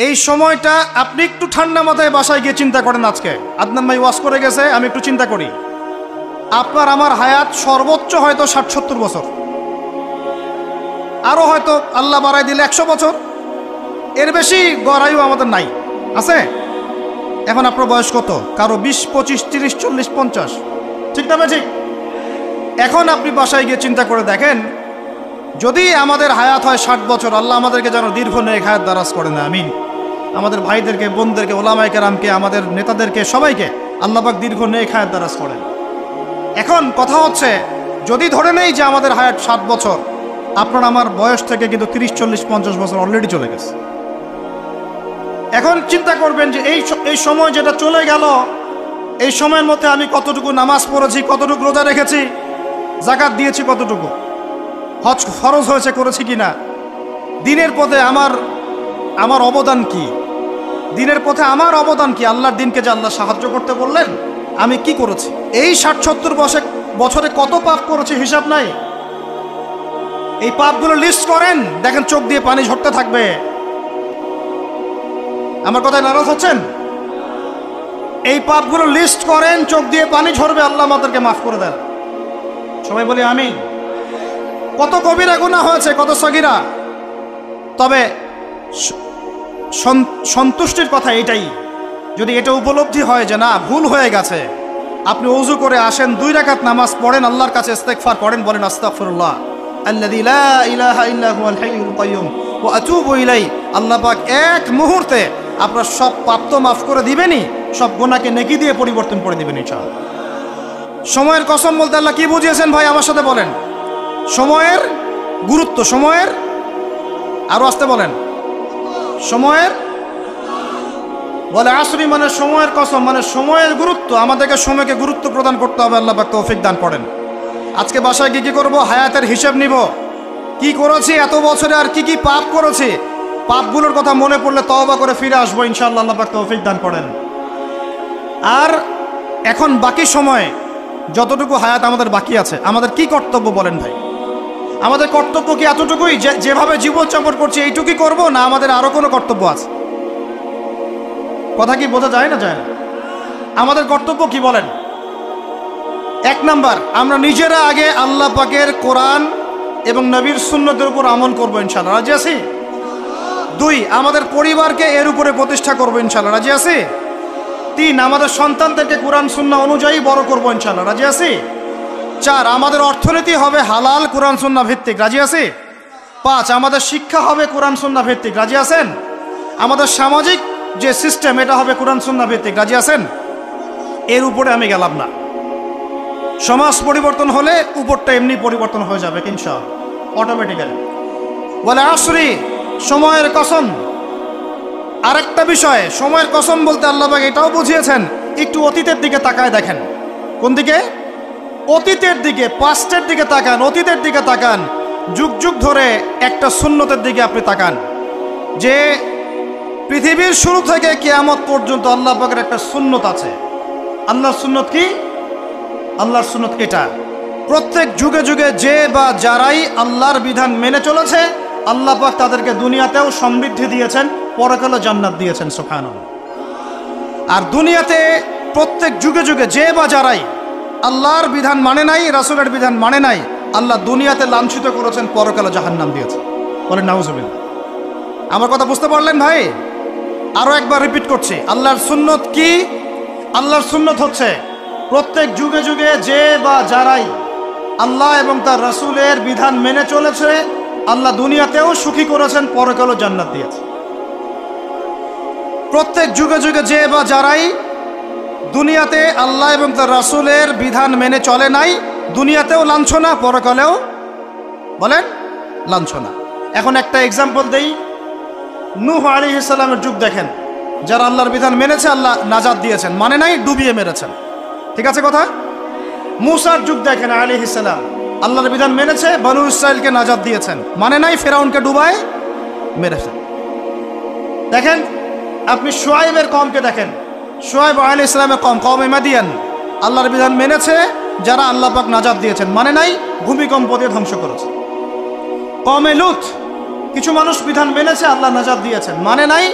এই সময়টা আপনি একটু ঠান্ডা মাথায় বাসায় গিয়ে চিন্তা করেন। আজকে আদনান ভাই ওয়াজ করে গেছে, আমি একটু চিন্তা করি, আপনার আমার হায়াত সর্বোচ্চ হয়তো ৬০-৭০ বছর, আরও হয়তো আল্লাহ বাড়াই দিলে ১০০ বছর, এর বেশি গড়াইও আমাদের নাই, আছে? এখন আপনার বয়স কত? কারো ২০, ২৫, ৩০, ৪০, ৫০, ঠিক না ঠিক? এখন আপনি বাসায় গিয়ে চিন্তা করে দেখেন, যদি আমাদের হায়াত হয় ৬০ বছর, আল্লাহ আমাদেরকে যেন দীর্ঘ নেক হায়াত দারাজ করে না, আমিন। আমাদের ভাইদেরকে, বোনদেরকে, ওলামায়ে কেরামকে, আমাদের নেতাদেরকে, সবাইকে আল্লাহ পাক দীর্ঘ নেক হায়াত দারাজ করেন। এখন কথা হচ্ছে, যদি ধরে নেই যে আমাদের হায়াত ৬০ বছর, আপনার আমার বয়স থেকে কিন্তু ৩০, ৪০, ৫০ বছর অলরেডি চলে গেছে। এখন চিন্তা করবেন যে এই সময় যেটা চলে গেল, এই সময়ের মধ্যে আমি কতটুকু নামাজ পড়েছি, কতটুকু রোজা রেখেছি, যাকাত দিয়েছি কতটুকু, হজ ফরজ হয়েছে করেছি কিনা, দিনের পথে আমার অবদান কি, দিনের পথে আমার অবদান কি, আল্লাহর দিনকে যে আল্লাহ সাহায্য করতে বললেন আমি কি করেছি, এই ৬০-৭০ বছরে কত পাপ করেছি হিসাব নাই। এই পাপগুলো লিস্ট করেন, দেখেন চোখ দিয়ে পানি ঝরতে থাকবে। আমার কথায় নারাজ হচ্ছেন? এই পাপগুলো লিস্ট করেন, চোখ দিয়ে পানি ঝরবে, আল্লাহ আমাদেরকে মাফ করে দেন। সবাই বলি আমিন। কত কবিরা গুনাহ হয়েছে, কত সগীরা। তবে সন্তুষ্টির কথা এটাই, যদি এটা উপলব্ধি হয় যে না ভুল হয়ে গেছে, আপনি ওযু করে আসেন, ২ রাকাত নামাজ পড়েন, আল্লাহর কাছে ইস্তেগফার করেন, বলেন আস্তাগফিরুল্লাহ আল্লাযী লা ইলাহা ইল্লা হুয়াল হাইয়ুল কাইয়্যুম ওয়া আতুবু ইলাইহি। আল্লাহ পাক এক মুহূর্তে আপনার সব পাপ তো মাফ করে দিবেনই, সব গুনাহকে নেকি দিয়ে পরিবর্তন করে দিবেন ইনশাআল্লাহ। সময়ের কসম বলতে আল্লাহ কি বুঝিয়েছেন ভাই আমার সাথে বলেন? সময়ের গুরুত্ব, সময়ের, আরো আসতে বলেন, সময়ের, বলে আসরি মানে সময়ের কসম, মানে সময়ের গুরুত্ব। আমাদেরকে সময়কে গুরুত্ব প্রদান করতে হবে, আল্লাহ পাক তৌফিক দান করেন। আজকে বাসায় কি করব? হায়াতের হিসাব নিব, কি করেছি এত বছরে, আর কি পাপ করেছি, পাপগুলোর কথা মনে পড়লে তওবা করে ফিরে আসবো ইনশাআল্লাহ, আল্লাহ পাক তৌফিক দান করেন। আর এখন বাকি সময় যতটুকু হায়াত আমাদের বাকি আছে, আমাদের কি কর্তব্য বলেন ভাই? আমাদের কর্তব্য কি এতটুকুই যেভাবে জীবনযাপন করছি এইটুকুই করব, না আমাদের আরো কোনো কর্তব্য আছে? কথা কি বোঝা যায় না? যায় না? আমাদের কর্তব্য কি বলেন? ১ নাম্বার, আমরা নিজেরা আগে আল্লাহ পাকের কোরআন এবং নবীর সুন্নতের উপর আমল করবো ইনশাআল্লাহ, রাজি আছি? ২, আমাদের পরিবারকে এর উপরে প্রতিষ্ঠা করবো ইনশাআল্লাহ, রাজি আছি? ৩, আমাদের সন্তানদেরকে কোরআন সুন্নাহ অনুযায়ী বড় করবো ইনশাআল্লাহ, রাজি আছি? ৪, আমাদের অর্থনীতি হবে হালাল কোরআন সুন্নাহ ভিত্তিক, রাজি আছি? ৫, আমাদের শিক্ষা হবে কোরআন সুন্নাহ ভিত্তিক, রাজি আছেন? আমাদের সামাজিক যে সিস্টেম এটা হবে কোরআন সুন্নাহ ভিত্তিক, রাজি আছেন? এর উপরে আমি গেলাম না। সমাজ পরিবর্তন হলে উপরটা এমনি পরিবর্তন হয়ে যাবে ইনশাআল্লাহ, অটোমেটিক্যালি। বলে আসরি, সময়ের কসম। আরেকটা বিষয়, সময়ের কসম বলতে আল্লাহ পাক এটাও বুঝিয়েছেন, একটু অতীতের দিকে তাকায় দেখেন। কোন দিকে? অতীতের দিকে, পাস্টের দিকে তাকান, অতীতের দিকে তাকান। যুগ যুগ ধরে একটা সুন্নতের দিকে আপনি তাকান, যে পৃথিবীর শুরু থেকে কিয়ামত পর্যন্ত আল্লাহ পাকের একটা সুন্নত আছে। আল্লাহর সুন্নত কি? আল্লাহর সুন্নত এটা, প্রত্যেক যুগে যুগে যে বা যারাই আল্লাহর বিধান মেনে চলেছে, আল্লাহ পাক তাদেরকে দুনিয়াতেও সমৃদ্ধি দিয়েছেন, পরকালে জান্নাত দিয়েছেন, সুবহানাল্লাহ। আর দুনিয়াতে প্রত্যেক যুগে যুগে যে বা যারাই আল্লাহর বিধান মানে নাই, রাসূলের বিধান মানে নাই, আল্লাহ দুনিয়াতে লাঞ্ছিত করেছেন, পরকালে জাহান্নাম দিয়েছেন। বলেন নাউজুবিল্লাহ। আমার কথা বুঝতে পারলেন ভাই? আরো একবার রিপিট করছি, আল্লাহর সুন্নত কি? আল্লাহর সুন্নত হচ্ছে প্রত্যেক যুগে যুগে যে বা যারাই আল্লাহ এবং তার রাসূলের বিধান মেনে চলেছে, আল্লাহ দুনিয়াতেও সুখী করেছেন, পরকালেও জান্নাত দিয়েছেন। প্রত্যেক যুগে যুগে যে বা যারাই দুনিয়াতে আল্লাহ এবং তার রাসূলের বিধান মেনে চলে নাই, দুনিয়াতেও লাঞ্ছনা, পরকালেও বলেন লাঞ্ছনা। এখন একটা এক্সাম্পল দেই, নূহ আলাইহিস সালামের যুগ দেখেন, যারা আল্লাহর বিধান মেনেছে আল্লাহ নাজাত দিয়েছেন, মানে নাই ডুবিয়ে মেরেছেন, ঠিক আছে কথা? মূসার যুগ দেখেন আলাইহিস সালাম, আল্লাহর বিধান মেনেছে, বনু ইসরাইলকে নাজাত দিয়েছেন, মানে নাই ফেরাউনকে ডুবায় মেরেছেন। দেখেন আপনি শুআয়বের কওমকে দেখেন, শুআয়ব আলাইহিস সালামের কওম, কওমে মাদিয়ান, আল্লাহর বিধান মেনেছে, যারা আল্লাহ পাক নাজাত দিয়েছেন, মানে নাই ভূমিকম্প দিয়ে ধ্বংস করেছে। কওমে লূত, কিছু মানুষ বিধান মেনেছে, আল্লাহ নাজাত দিয়েছেন, মানে নাই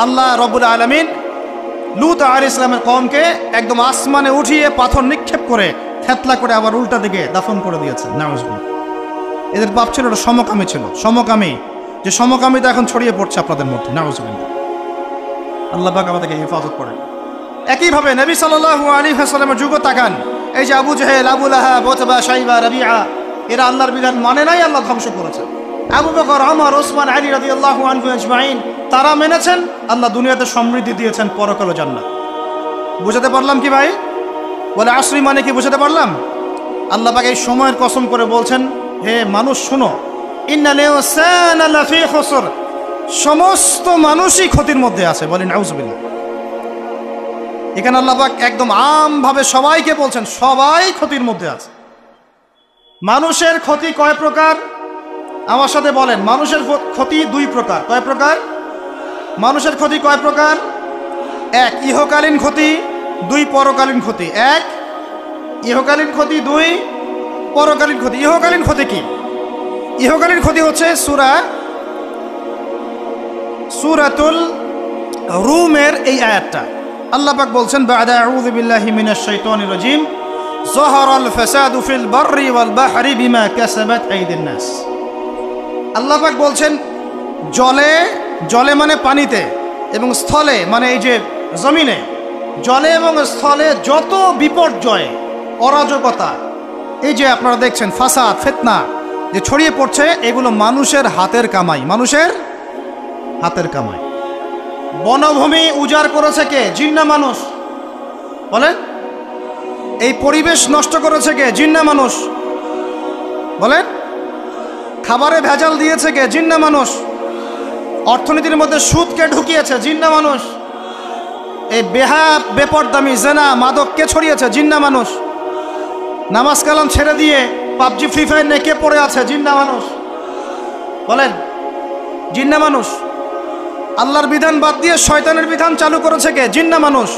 আল্লাহ রব্বুল আলামিন লূত আলাইহিস সালামের কওমকে একদম আসমানে উঠিয়ে পাথর নিক্ষেপ করে থেতলা করে আবার উল্টা দিকে দাফন করে দিয়েছে। নাউজুবিল্লাহ। এদের পাপ ছিল, ওটা সমকামী ছিল, সমকামী, যে সমকামিতা এখন ছড়িয়ে পড়ছে আপনাদের মধ্যে। নাউজুবিল্লাহ। আল্লাহ পাক আমাদেরকে হেফাজত করেন। একইভাবে নবী সাল্লাল্লাহু আলাইহি ওয়াসাল্লামের যুগ তাকান, এই যে আবু জেহেল, আবু লাহাব, উতবা, শাইবা, রাবিআ, এরা আল্লাহর বিধান মানে নাই, আল্লাহ ধ্বংস করেছে। আবু বকর, ওমর, ওসমান, আলী রাদিয়াল্লাহু আনহু আজমাইন, তারা মেনেছেন, আল্লাহ দুনিয়াতে সমৃদ্ধি দিয়েছেন, পরকালে জান্নাত। বুঝাতে পারলাম কি ভাই? বলে আসরি মানে কি বুঝাতে পারলাম? আল্লাহ পাক এই সময়ের কসম করে বলছেন, হে মানুষ শুনো, ইন্নাল ইনসানা লাফি খুসর, সমস্ত মানুষই ক্ষতির মধ্যে আছে। বলেন আউযুবিল্লাহ। এখানে আল্লাহ পাক একদম আমভাবে সবাইকে বলছেন, সবাই ক্ষতির মধ্যে আছে। মানুষের ক্ষতি কয় প্রকার? আমার সাথে বলেন, মানুষের ক্ষতি দুই প্রকার। কয় প্রকার? মানুষের ক্ষতি কয় প্রকার? এক, ইহকালীন ক্ষতি, দুই, পরকালীন ক্ষতি। এক, ইহকালীন ক্ষতি, দুই, পরকালীন ক্ষতি। ইহকালীন ক্ষতি কি? ইহকালীন ক্ষতি হচ্ছে সূরাতুল রুমের এই আয়াতটা। আল্লাহ পাক বলছেন, বা'দা আউযু বিল্লাহি মিনাশ শাইতানির রাজীম, যাহারাল ফাসাদু ফিল বাররি ওয়াল বাহরি বিমা কাসাবাত আইদিন নাস। আল্লাহ পাক বলছেন, জলে মানে পানিতে, এবং স্থলে মানে এই যে জমিনে, জলে এবং স্থলে যত বিপর্যয়, অরাজকতা, এই যে আপনারা দেখছেন ফাসাদ, ফিতনা যে ছড়িয়ে পড়ছে, এগুলো মানুষের হাতের কামাই, মানুষের হাতের কামাই। বনভূমি উজাড় করেছে কে? জিন না মানুষ? বলেন। এই পরিবেশ নষ্ট করেছে কে? জিন না মানুষ? বলেন। খাবারে ভেজাল দিয়েছে কে? জিন না মানুষ? অর্থনীতির মধ্যে সুদকে ঢুকিয়েছে, জিন না মানুষ? এই বেপরদামি, জেনা, মাদক কে ছড়িয়েছে? জিন না মানুষ? নামাজ কালাম ছেড়ে দিয়ে পাবজি, ফ্রি ফায়ার নিয়ে কে পড়ে আছে? জিন না মানুষ? বলেন, জিন না মানুষ? আল্লাহর বিধান বাদ দিয়ে শয়তানের বিধান চালু করেছে কে? জিন না মানুষ?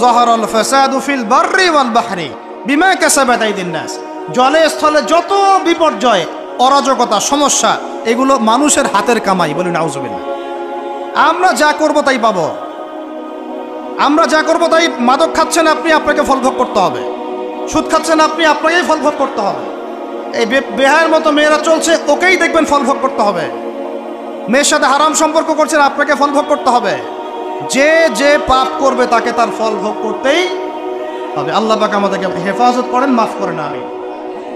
যাহারাল ফাসাদু ফিল বাররি ওয়াল বাহরি বিমা কাসাবাত আইদিন নাস, জলে স্থলে যত বিপর্যয়, অরাজকতা, সমস্যা, এগুলো মানুষের হাতের কামাই। বলি নাউজুবিল্লাহ। আমরা যা করব তাই পাবো। আমরা যা করব তাই, মাদক খাচ্ছেন আপনি, আপনাকে ফল ভোগ করতে হবে। সুদ খাচ্ছেন আপনি, আপনাকেই ফল ভোগ করতে হবে। এই বেহায়ের মতো মেয়েরা চলছে, ওকেই দেখবেন ফল ভোগ করতে হবে। মেয়ের সাথে হারাম সম্পর্ক করছেন, আপনাকে ফল ভোগ করতে হবে। যে যে পাপ করবে তাকে তার ফল ভোগ করতেই হবে। আল্লাহ পাক আমাদেরকে হেফাজত করেন, মাফ করেন। আমি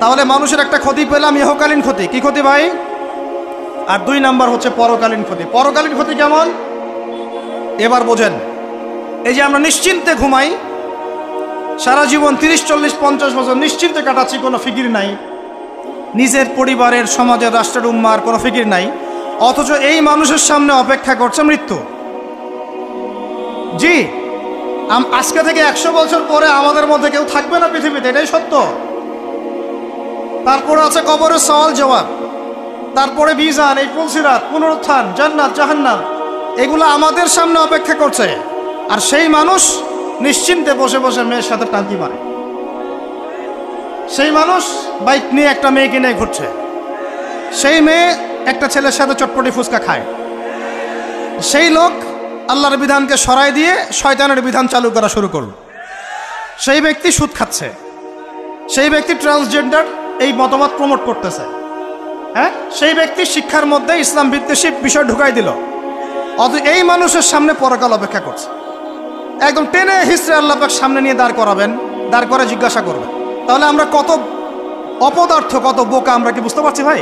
তাহলে মানুষের একটা ক্ষতি পেলাম, ইহকালীন ক্ষতি। কি ক্ষতি ভাই? আর দুই নাম্বার হচ্ছে পরকালীন ক্ষতি। পরকালীন ক্ষতি কেমন? এবার বোঝেন। এই যে আমরা নিশ্চিন্তে ঘুমাই, সারা জীবন 30, 40, 50 বছর নিশ্চিন্তে কাটাচ্ছি, কোনো ফিকির নাই, নিজের পরিবারের, সমাজের, রাষ্ট্রের, উম্মার কোনো ফিকির নাই, অথচ এই মানুষের সামনে অপেক্ষা করছে মৃত্যু। জি, আজকে থেকে 100 বছর পরে আমাদের মধ্যে কেউ থাকবে না পৃথিবীতে, এটাই সত্য। তারপরে আছে কবরের সওয়াল জবাব, তারপরে মিজান, এই পুলসিরাত, পুনরুত্থান, জান্নাত, জাহান্নাম, এগুলো আমাদের সামনে অপেক্ষা করছে। আর সেই মানুষ নিশ্চিন্তে বসে বসে মেয়ের সাথে টাঙ্কি মারে। সেই মানুষ বাইক নিয়ে একটা মেয়েকে নিয়ে ঘুরছে। সেই মেয়ে একটা ছেলের সাথে চটপটি ফুচকা খায়। সেই লোক আল্লাহর বিধানকে সরাই দিয়ে শয়তানের বিধান চালু করা শুরু করল। সেই ব্যক্তি সুদ খাচ্ছে। সেই ব্যক্তি ট্রান্সজেন্ডার এই মতামত প্রমোট করতেছে। হ্যাঁ, সেই ব্যক্তি শিক্ষার মধ্যে ইসলাম ভিত্তিক বিষয় ঢুকাই দিল। অথচ এই মানুষের সামনে পরকাল অপেক্ষা করছে। একদম টেনে হিস্ট্রি আল্লাহ পাক সামনে নিয়ে দাঁড় করাবেন, দাঁড় করে জিজ্ঞাসা করবেন। তাহলে আমরা কত অপদার্থ, কত বোকা, আমরা কি বুঝতে পারছি ভাই?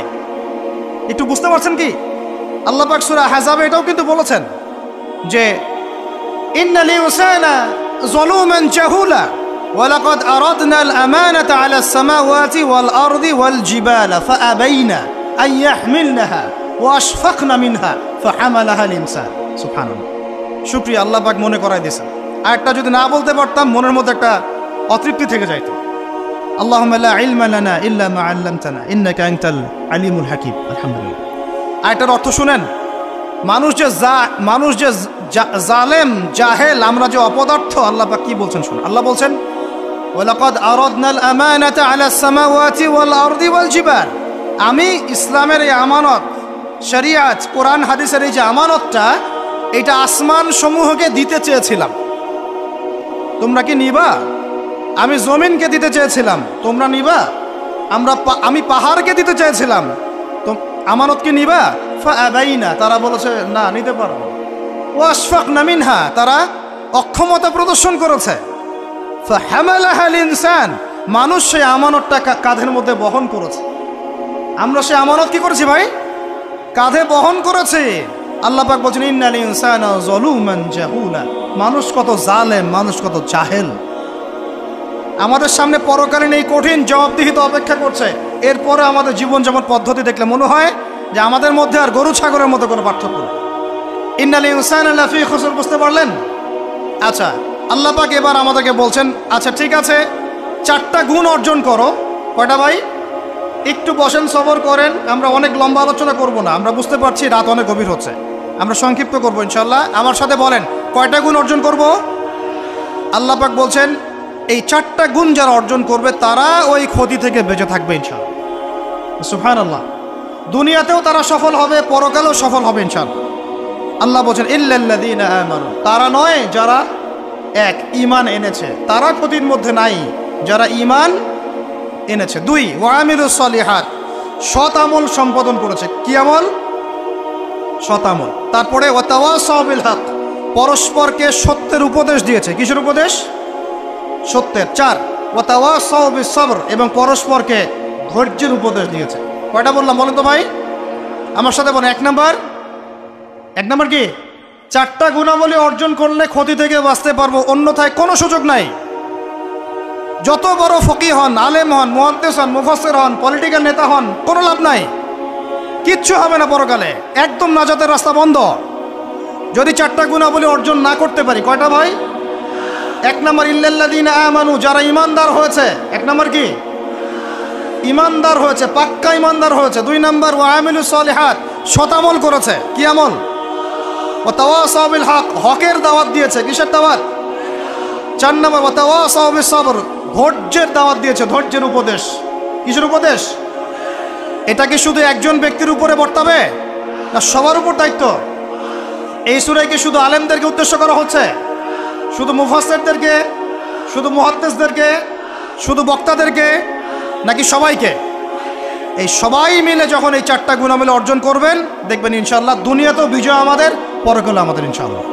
একটু বুঝতে পারছেন কি? আল্লাহ পাক সূরা আহজাবে এটাও কিন্তু বলেছেন যে ইন্নাল ইনসানা যালুমান জাহুলা ওয়া লাকাদ আরাদনাল আমানাতা আলাস সামাওয়াতি ওয়াল আরদি ওয়াল জিবালা ফাআবাইনা আন ইয়াহমিলনাহা ওয়া আশফাকনা মিনহা ফাহামালাহাল ইনসান। সুবহানাল্লাহ। শুকরিয়া, আল্লাহ পাক মনে করাই দিয়েছেন। আর একটা যদি না বলতে পারতাম, মনের মধ্যে একটা অতৃপ্তি থেকে যাইত। আল্লাহুম্মা লা ইলমা লানা ইল্লা মা আল্লামতানা ইন্নাকা আনতাল আলিমুল হাকিম। আলহামদুলিল্লাহ। আর এটার অর্থ শুনেন, মানুষ যে জালেম, জাহেল, আমরা যে অপদার্থ, আল্লাহ পাক কি বলছেন শুনুন। আল্লাহ বলছেন, ওয়ালাকাদ আরাদনাল আমানাতা আলাস সামাওয়াতি ওয়াল আরদি ওয়াল জিবাল, আমি ইসলামের এই আমানত, শরিয়াত, কোরআন হাদিসের এই যে আমানতটা, এটা আসমান সমূহকে দিতে চেয়েছিলাম, তোমরা কি নিবা? আমি জমিনকে দিতে চেয়েছিলাম, তোমরা নিবা? আমি পাহাড়কে দিতে চেয়েছিলাম, তো আমানত কি নিবা? ফাআবাইনা, তারা বলেছে না, নিতে পারবো। ওয়াশফাকনা মিনহা, তারা অক্ষমতা প্রদর্শন করেছে। ফাহামালাহাল ইনসান, মানুষ সেই আমানতটা কাঁধের মধ্যে বহন করেছে। আমরা সেই আমানত কি করেছি ভাই? কাঁধে বহন করেছে। আল্লাহ পাক বলছেন ইন্নাল ইনসানা যালুমান জাহুলা, মানুষ কত জালেম, মানুষ কত জাহেল। আমাদের সামনে পরকালীন এই কঠিন জবাবদিহিতা অপেক্ষা করছে। এরপরে আমাদের জীবনযাপন পদ্ধতি দেখলে মনে হয় যে আমাদের মধ্যে আর গরু ছাগলের মতো কোনো পার্থক্য নেই। ইন্নাল ইনসানা লাফি খুসর, বুঝতে পারলেন? আচ্ছা, আল্লাহ পাক এবার আমাদেরকে বলছেন আচ্ছা ঠিক আছে, 4টা গুণ অর্জন করো। কয়টা ভাই? একটু বসেন, সবর করেন, আমরা অনেক লম্বা আলোচনা করব না, আমরা বুঝতে পারছি রাত অনেক গভীর হচ্ছে, আমরা সংক্ষিপ্ত করবো ইনশাল্লাহ। আমার সাথে বলেন কয়টা গুণ অর্জন করব? আল্লাহ পাক বলছেন এই 4টা গুণ যারা অর্জন করবে তারা ওই ক্ষতি থেকে বেঁচে থাকবে ইনশাআল্লাহ। সুবহানাল্লাহ। দুনিয়াতেও তারা সফল হবে, পরকালেও সফল হবে ইনশাআল্লাহ। আল্লাহ বলছেন ইল্লাল্লাযীনা আমানু, তারা নয় যারা এক ঈমান এনেছে, তারা ক্ষতির মধ্যে নাই, যারা ঈমান এনেছে। 2 ওয়া আমিলুস সলিহাত, সৎ আমল সম্পাদন করেছে। কি আমল? সৎ আমল। তারপরে ওয়া তাওয়াসাউ বিল হক, পরস্পরকে সত্যের উপদেশ দিয়েছে। কিসের উপদেশ? সত্যের। 4 ওয়া তাওয়াসাউ বিস সবর, এবং পরস্পরকে ধৈর্যের উপদেশ দিয়েছে। কয়টা বললাম বলেন তো ভাই? আমার সাথে বলেন। 1 নাম্বার কি? 4টা গুণাবলী অর্জন করলে ক্ষতি থেকে বাঁচতে পারবো, অন্যথায় কোনো সুযোগ নাই। যত বড় ফকিহ হন, আলেম হন, মুহাদ্দিস হন, মুফাসসির হন, পলিটিক্যাল নেতা হন, কোনো লাভ নাই, কিচ্ছু হবে না পরকালে, একদম নাজাতের রাস্তা বন্ধ যদি 4টা গুণাবলী অর্জন না করতে পারি। কয়টা ভাই? 1 নাম্বার ইল্লাল্লাযীনা আমানু, যারা ঈমানদার হয়েছে। 1 নাম্বার কি? ঈমানদার হয়েছে, পাক্কা ঈমানদার হয়েছে। 2 নাম্বার ওয়া আমিলুস সলিহাত, সৎ আমল করেছে। কি আমল? ওয়া তাওয়াসাউ বিল হক, হকের দাওয়াত দিয়েছে। কিসের দাওয়াত? 4 নাম্বার ওয়া তাওয়াসাউ বিস সবর, ধৈর্যের দাওয়াত দিয়েছে, ধৈর্যের উপদেশ। কিসের উপদেশ? এটা কি শুধু একজন ব্যক্তির উপরে বর্তাবে না সবার উপর দায়িত্ব? এই সূরায় কি শুধু আলেমদেরকে উদ্দেশ্য করা হচ্ছে? শুধু মুফাসসিরদেরকে, শুধু মুহাদ্দিসদেরকে, শুধু বক্তাদেরকে, নাকি সবাইকে? এই সবাই মিলে যখন এই 4টা গুণাবলী অর্জন করবেন দেখবেন ইনশাআল্লাহ দুনিয়াতেও বিজয় আমাদের, পরকালে আমাদের ইনশাআল্লাহ।